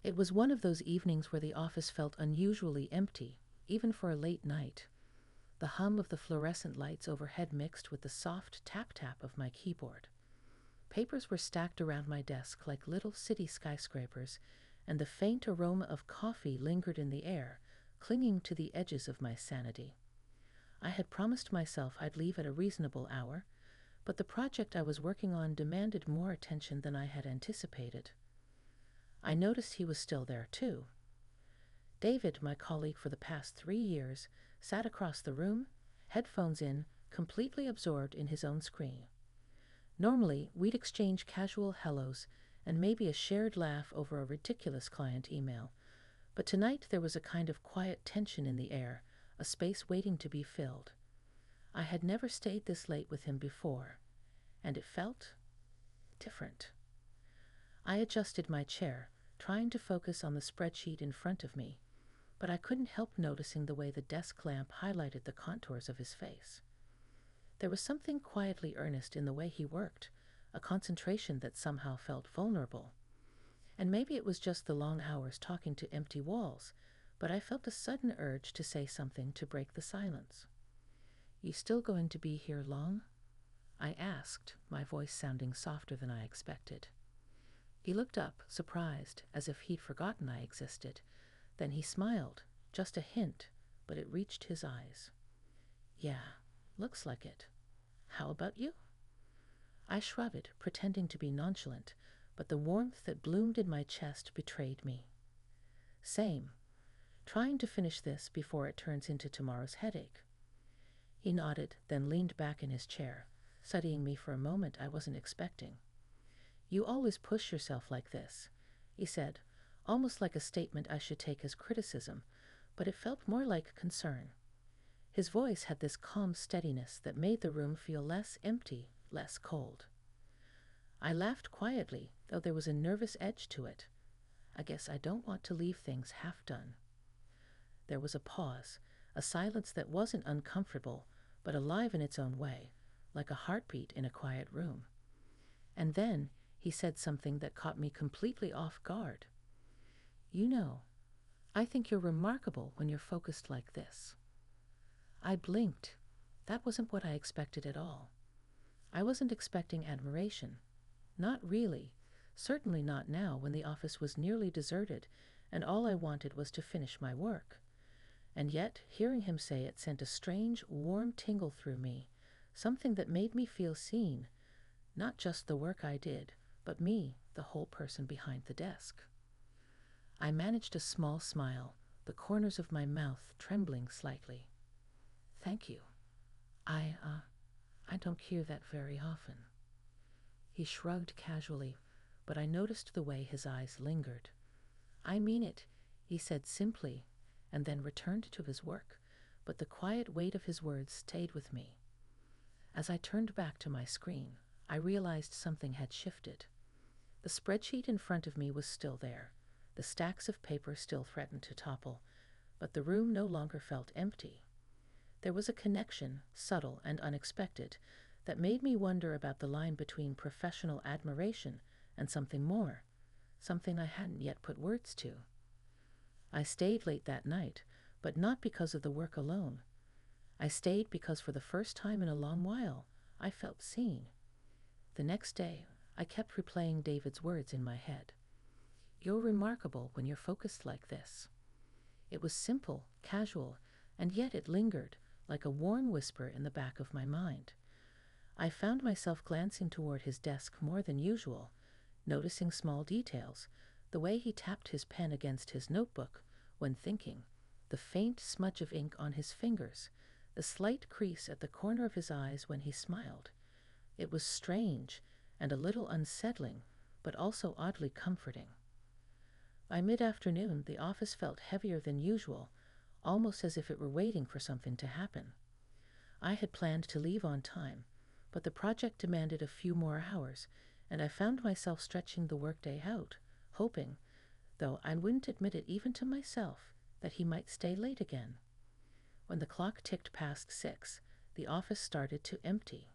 It was one of those evenings where the office felt unusually empty, even for a late night. The hum of the fluorescent lights overhead mixed with the soft tap-tap of my keyboard. Papers were stacked around my desk like little city skyscrapers, and the faint aroma of coffee lingered in the air, clinging to the edges of my sanity. I had promised myself I'd leave at a reasonable hour, but the project I was working on demanded more attention than I had anticipated. I noticed he was still there, too. David, my colleague for the past 3 years, sat across the room, headphones in, completely absorbed in his own screen. Normally, we'd exchange casual hellos and maybe a shared laugh over a ridiculous client email, but tonight there was a kind of quiet tension in the air, a space waiting to be filled. I had never stayed this late with him before, and it felt different. I adjusted my chair, trying to focus on the spreadsheet in front of me, but I couldn't help noticing the way the desk lamp highlighted the contours of his face. There was something quietly earnest in the way he worked, a concentration that somehow felt vulnerable. And maybe it was just the long hours talking to empty walls, but I felt a sudden urge to say something to break the silence. "You still going to be here long?" I asked, my voice sounding softer than I expected. He looked up, surprised, as if he'd forgotten I existed. Then he smiled, just a hint, but it reached his eyes. "Yeah, looks like it. How about you?" I shrugged, pretending to be nonchalant, but the warmth that bloomed in my chest betrayed me. "Same. Trying to finish this before it turns into tomorrow's headache." He nodded, then leaned back in his chair, studying me for a moment I wasn't expecting. "You always push yourself like this," he said, almost like a statement I should take as criticism, but it felt more like concern. His voice had this calm steadiness that made the room feel less empty, less cold. I laughed quietly, though there was a nervous edge to it. I guess I don't want to leave things half done. There was a pause, a silence that wasn't uncomfortable, but alive in its own way, like a heartbeat in a quiet room. And then he said something that caught me completely off guard. "You know, I think you're remarkable when you're focused like this." I blinked. That wasn't what I expected at all. I wasn't expecting admiration. Not really. Certainly not now when the office was nearly deserted and all I wanted was to finish my work. And yet, hearing him say it sent a strange, warm tingle through me, something that made me feel seen, not just the work I did, but me, the whole person behind the desk. I managed a small smile, the corners of my mouth trembling slightly. "Thank you. I don't hear that very often." He shrugged casually, but I noticed the way his eyes lingered. "I mean it," he said simply, and then returned to his work, but the quiet weight of his words stayed with me. As I turned back to my screen, I realized something had shifted. The spreadsheet in front of me was still there. The stacks of paper still threatened to topple, but the room no longer felt empty. There was a connection, subtle and unexpected, that made me wonder about the line between professional admiration and something more, something I hadn't yet put words to. I stayed late that night, but not because of the work alone. I stayed because for the first time in a long while, I felt seen. The next day, I kept replaying David's words in my head. "You're remarkable when you're focused like this." It was simple, casual, and yet it lingered, like a warm whisper in the back of my mind. I found myself glancing toward his desk more than usual, noticing small details, the way he tapped his pen against his notebook when thinking, the faint smudge of ink on his fingers, the slight crease at the corner of his eyes when he smiled. It was strange and a little unsettling, but also oddly comforting. By mid-afternoon, the office felt heavier than usual, almost as if it were waiting for something to happen. I had planned to leave on time, but the project demanded a few more hours, and I found myself stretching the workday out, hoping, though I wouldn't admit it even to myself, that he might stay late again. When the clock ticked past 6, the office started to empty.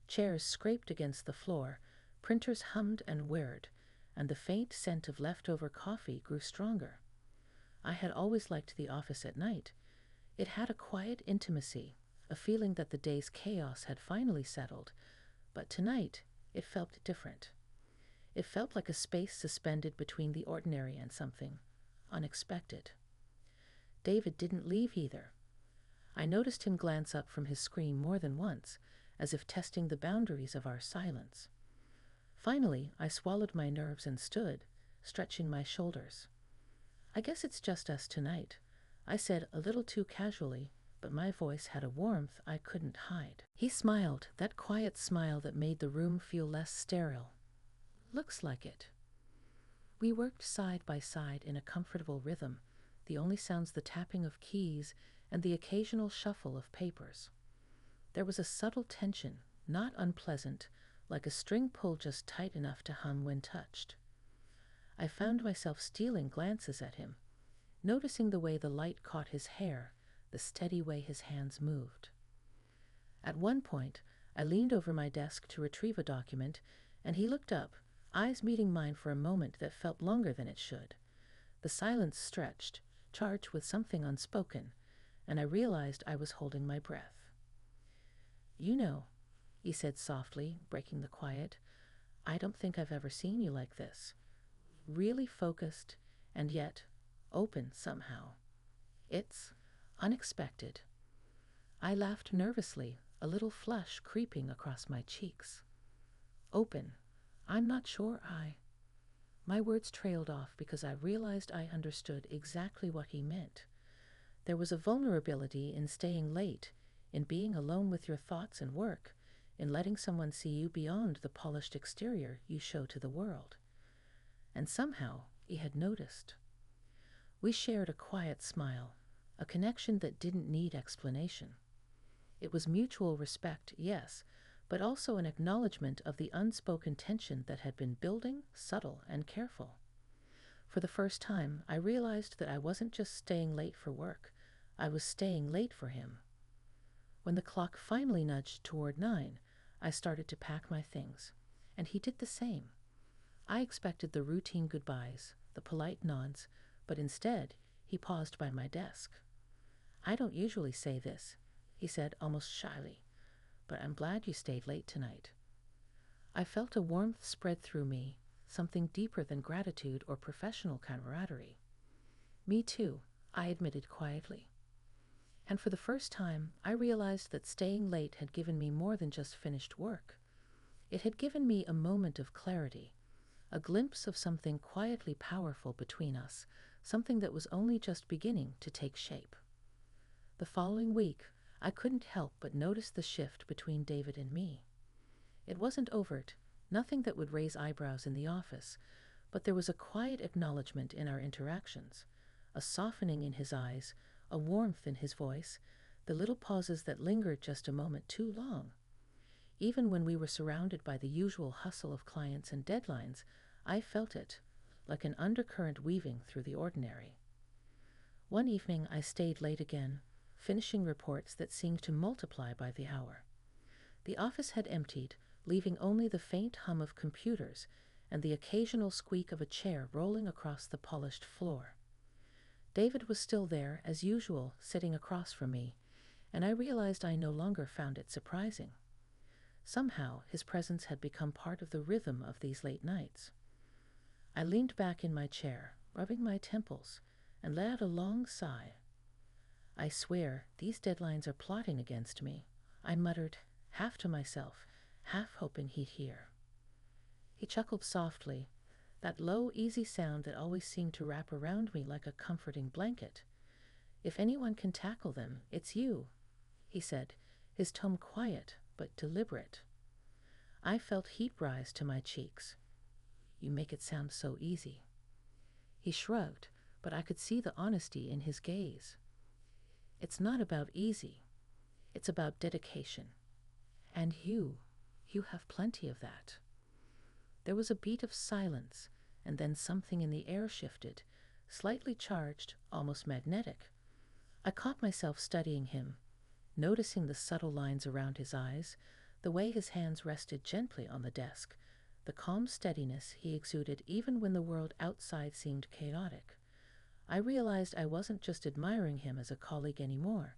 Chairs scraped against the floor, printers hummed and whirred, and the faint scent of leftover coffee grew stronger. I had always liked the office at night. It had a quiet intimacy, a feeling that the day's chaos had finally settled, but tonight it felt different. It felt like a space suspended between the ordinary and something unexpected. David didn't leave either. I noticed him glance up from his screen more than once, as if testing the boundaries of our silence. Finally, I swallowed my nerves and stood, stretching my shoulders. "I guess it's just us tonight," I said a little too casually, but my voice had a warmth I couldn't hide. He smiled, that quiet smile that made the room feel less sterile. "Looks like it." We worked side by side in a comfortable rhythm, the only sounds the tapping of keys and the occasional shuffle of papers. There was a subtle tension, not unpleasant, like a string pulled just tight enough to hum when touched. I found myself stealing glances at him, noticing the way the light caught his hair, the steady way his hands moved. At one point, I leaned over my desk to retrieve a document, and he looked up, eyes meeting mine for a moment that felt longer than it should. The silence stretched, charged with something unspoken, and I realized I was holding my breath. "You know," he said softly, breaking the quiet, "I don't think I've ever seen you like this. Really focused, and yet open somehow. It's unexpected." I laughed nervously, a little flush creeping across my cheeks. "Open. I'm not sure I—" My words trailed off because I realized I understood exactly what he meant. There was a vulnerability in staying late, in being alone with your thoughts and work, in letting someone see you beyond the polished exterior you show to the world. And somehow he had noticed. We shared a quiet smile, a connection that didn't need explanation. It was mutual respect, yes, but also an acknowledgement of the unspoken tension that had been building, subtle and careful. For the first time, I realized that I wasn't just staying late for work, I was staying late for him. When the clock finally nudged toward 9, I started to pack my things, and he did the same. I expected the routine goodbyes, the polite nods, but instead, he paused by my desk. "I don't usually say this," he said almost shyly, "but I'm glad you stayed late tonight." I felt a warmth spread through me, something deeper than gratitude or professional camaraderie. "Me too," I admitted quietly. And for the first time, I realized that staying late had given me more than just finished work. It had given me a moment of clarity, a glimpse of something quietly powerful between us, something that was only just beginning to take shape. The following week, I couldn't help but notice the shift between David and me. It wasn't overt, nothing that would raise eyebrows in the office, but there was a quiet acknowledgement in our interactions, a softening in his eyes, a warmth in his voice, the little pauses that lingered just a moment too long. Even when we were surrounded by the usual hustle of clients and deadlines, I felt it, like an undercurrent weaving through the ordinary. One evening I stayed late again, finishing reports that seemed to multiply by the hour. The office had emptied, leaving only the faint hum of computers and the occasional squeak of a chair rolling across the polished floor. David was still there, as usual, sitting across from me, and I realized I no longer found it surprising. Somehow, his presence had become part of the rhythm of these late nights. I leaned back in my chair, rubbing my temples, and let out a long sigh. "I swear, these deadlines are plotting against me," I muttered, half to myself, half hoping he'd hear. He chuckled softly, that low, easy sound that always seemed to wrap around me like a comforting blanket. "If anyone can tackle them, it's you," he said, his tone quiet but deliberate. I felt heat rise to my cheeks. "You make it sound so easy." He shrugged, but I could see the honesty in his gaze. "It's not about easy. It's about dedication. And you have plenty of that." There was a beat of silence, and then something in the air shifted, slightly charged, almost magnetic. I caught myself studying him, noticing the subtle lines around his eyes, the way his hands rested gently on the desk, the calm steadiness he exuded even when the world outside seemed chaotic. I realized I wasn't just admiring him as a colleague anymore.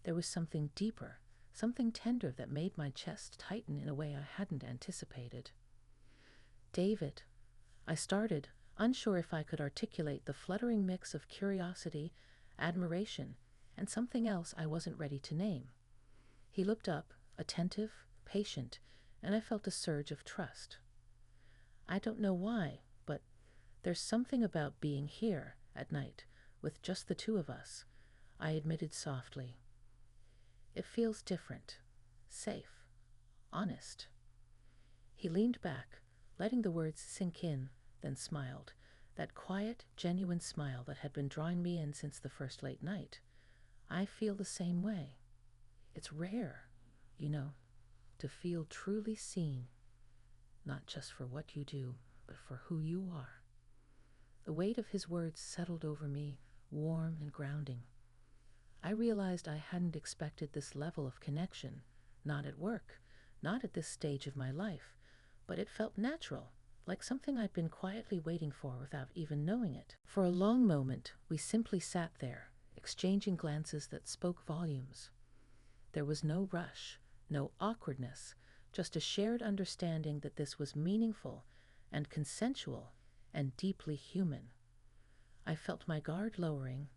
There was something deeper, something tender that made my chest tighten in a way I hadn't anticipated. David, I started, unsure if I could articulate the fluttering mix of curiosity, admiration, and something else I wasn't ready to name. He looked up, attentive, patient, and I felt a surge of trust. I don't know why, but there's something about being here at night with just the two of us, I admitted softly. It feels different, safe, honest. He leaned back, letting the words sink in, then smiled, that quiet, genuine smile that had been drawing me in since the first late night. I feel the same way. It's rare, you know, to feel truly seen, not just for what you do, but for who you are. The weight of his words settled over me, warm and grounding. I realized I hadn't expected this level of connection, not at work, not at this stage of my life, but it felt natural, like something I'd been quietly waiting for without even knowing it. For a long moment, we simply sat there, exchanging glances that spoke volumes. There was no rush, no awkwardness, just a shared understanding that this was meaningful and consensual and deeply human. I felt my guard lowering,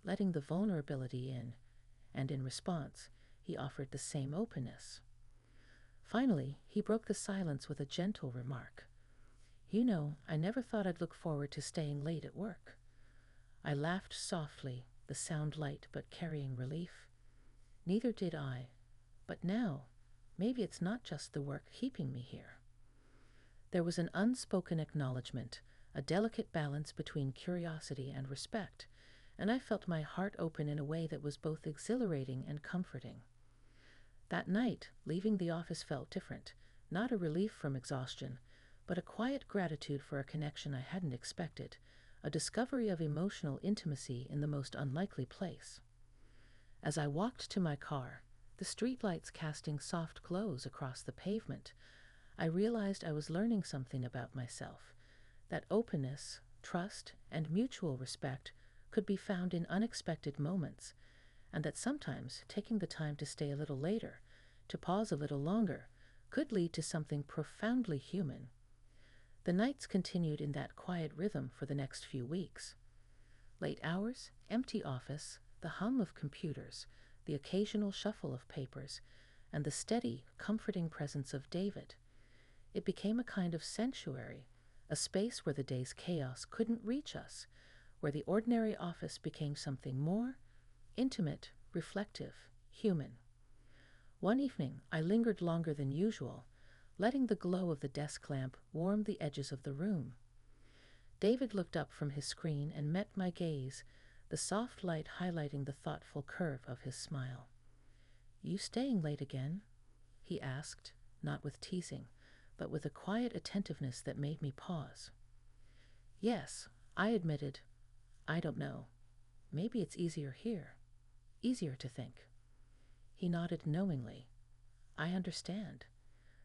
letting the vulnerability in, and in response, he offered the same openness. Finally, he broke the silence with a gentle remark. You know, I never thought I'd look forward to staying late at work. I laughed softly, the sound light but carrying relief. Neither did I. But now, maybe it's not just the work keeping me here. There was an unspoken acknowledgement, a delicate balance between curiosity and respect, and I felt my heart open in a way that was both exhilarating and comforting. That night, leaving the office felt different, not a relief from exhaustion, but a quiet gratitude for a connection I hadn't expected, a discovery of emotional intimacy in the most unlikely place. As I walked to my car, the streetlights casting soft glows across the pavement, I realized I was learning something about myself, that openness, trust, and mutual respect could be found in unexpected moments, and that sometimes taking the time to stay a little later, to pause a little longer, could lead to something profoundly human. The nights continued in that quiet rhythm for the next few weeks. Late hours, empty office, the hum of computers, the occasional shuffle of papers, and the steady, comforting presence of David. It became a kind of sanctuary, a space where the day's chaos couldn't reach us, where the ordinary office became something more intimate, reflective, human. One evening, I lingered longer than usual, letting the glow of the desk lamp warm the edges of the room. David looked up from his screen and met my gaze, the soft light highlighting the thoughtful curve of his smile. You staying late again? He asked, not with teasing, but with a quiet attentiveness that made me pause. Yes, I admitted. I don't know. Maybe it's easier here. Easier to think. He nodded knowingly. I understand.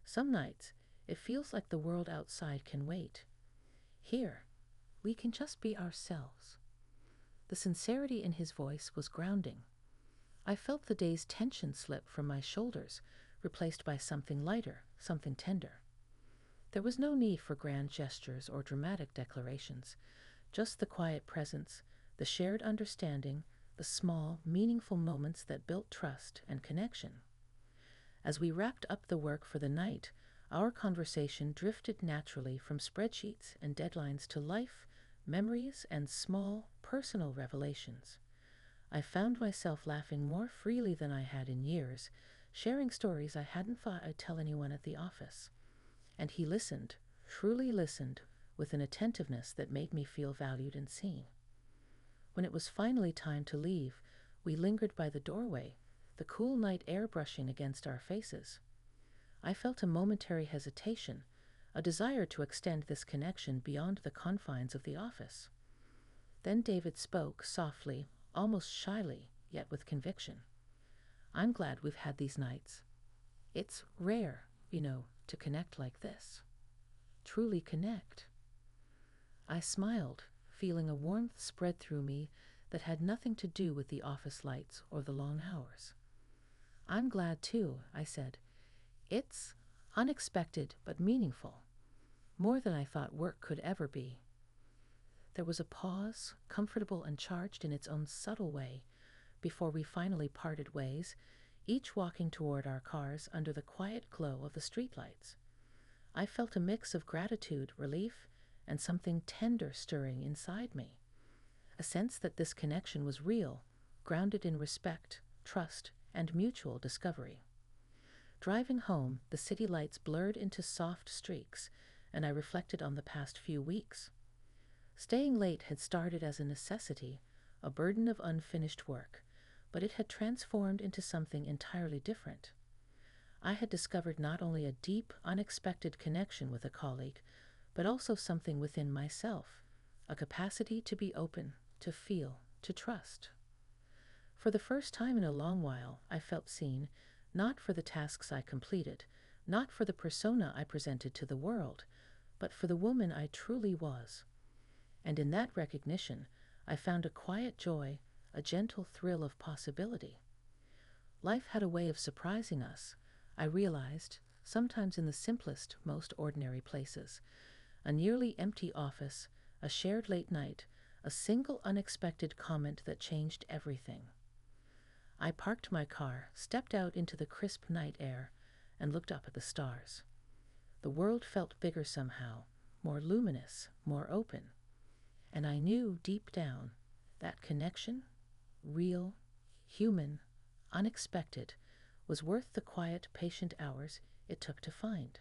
Some nights, it feels like the world outside can wait. Here, we can just be ourselves. The sincerity in his voice was grounding. I felt the day's tension slip from my shoulders, replaced by something lighter, something tender. There was no need for grand gestures or dramatic declarations, just the quiet presence, the shared understanding, the small, meaningful moments that built trust and connection. As we wrapped up the work for the night, our conversation drifted naturally from spreadsheets and deadlines to life, memories, and small, personal revelations. I found myself laughing more freely than I had in years, sharing stories I hadn't thought I'd tell anyone at the office. And he listened, truly listened, with an attentiveness that made me feel valued and seen. When it was finally time to leave, we lingered by the doorway, the cool night air brushing against our faces. I felt a momentary hesitation, a desire to extend this connection beyond the confines of the office. Then David spoke, softly, almost shyly, yet with conviction. I'm glad we've had these nights. It's rare, to connect like this. truly connect. I smiled, feeling a warmth spread through me that had nothing to do with the office lights or the long hours. I'm glad too, I said. It's unexpected but meaningful, more than I thought work could ever be. There was a pause, comfortable and charged in its own subtle way, before we finally parted ways, each walking toward our cars under the quiet glow of the streetlights. I felt a mix of gratitude, relief, and something tender stirring inside me. A sense that this connection was real, grounded in respect, trust, and mutual discovery. Driving home, the city lights blurred into soft streaks, and I reflected on the past few weeks. Staying late had started as a necessity, a burden of unfinished work, but it had transformed into something entirely different. I had discovered not only a deep, unexpected connection with a colleague, but also something within myself, a capacity to be open, to feel, to trust. For the first time in a long while, I felt seen, not for the tasks I completed, not for the persona I presented to the world, but for the woman I truly was. And in that recognition, I found a quiet joy, a gentle thrill of possibility. Life had a way of surprising us, I realized, sometimes in the simplest, most ordinary places. A nearly empty office, a shared late night, a single unexpected comment that changed everything. I parked my car, stepped out into the crisp night air, and looked up at the stars. The world felt bigger somehow, more luminous, more open. And I knew deep down that connection, real, human, unexpected, was worth the quiet, patient hours it took to find.